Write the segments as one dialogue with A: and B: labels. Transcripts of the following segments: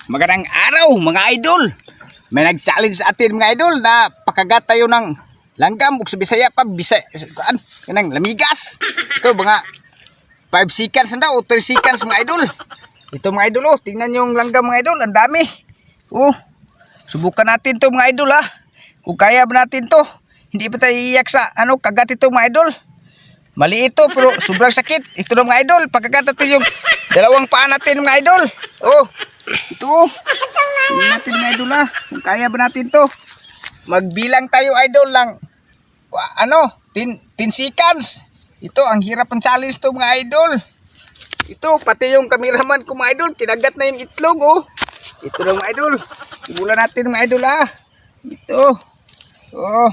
A: Magandang araw mga idol. May nag-challenge sa atin mga idol na pakagat tayo ng langgam ug sa Bisaya pa kanang lamigas. Ito mga 5 seconds na daw, 3 seconds mga idol. Ito mga idol, oh, tingnan yung langgam mga idol, ang dami. Oh, subukan natin to mga idol ha. Kung kaya ba natin to. Hindi pa tayo iiyak sa kagat ito mga idol. Mali ito pero sobrang sakit. Ito na mga idol, pagkagat natin yung dalawang paa natin mga idol. Oh, ito. Tingnan natin mga idol ha. Kung kaya ba natin to. Magbilang tayo idol lang 10 seconds. Ito ang hirap ng challenge to mga idol. Ito pati yung cameraman ko mga idol, kinagat na yung itlog oh. Ito na mga idol. Simulan natin mga idol ha. Ito. Oh.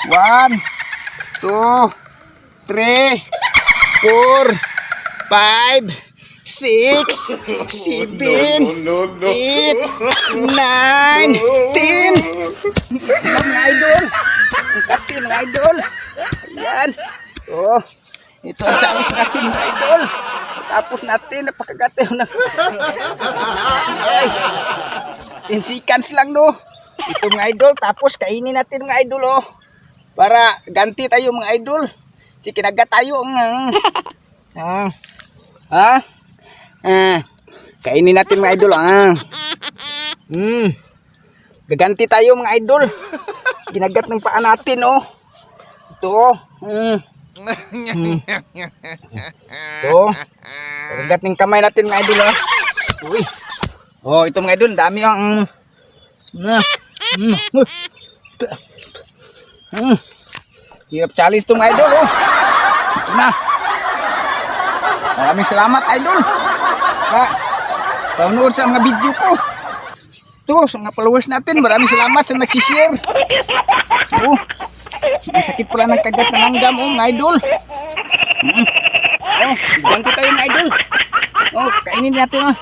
A: 1 2 3 4 5 6 7 8 9 10 mga idol. Ang kati mga idol. Ayan. Oh, ito ang challenge natin mga idol. Tapos natin napakagati na. Ay, 10 seconds lang no. Ito mga idol. Tapos kainin natin mga idol oh. Para ganti tayo mga idol. Si kinagat tayo. Kainin natin mga idol. Gaganti tayo mga idol. Ginagat ng paa natin oh. Ito. Ito. Gagat ng kamay natin mga idol oh. Uy. Oh, ito mga idol, dami ang hirap challenge to mga idol oh. Ito na. Maraming salamat idol sa panonood sa mga video ko. Ito sa mga followers natin, maraming salamat sa nagsishare. Oh, ang sakit pala ng kagat na langgam oh mga idol. Oh, ganti tayo mga idol. Oh, kainin natin oh.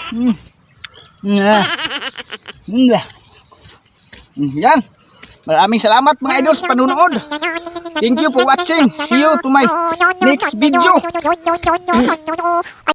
A: Yan. Maraming salamat mga idol sa panonood. Thank you for watching. See you to my next video.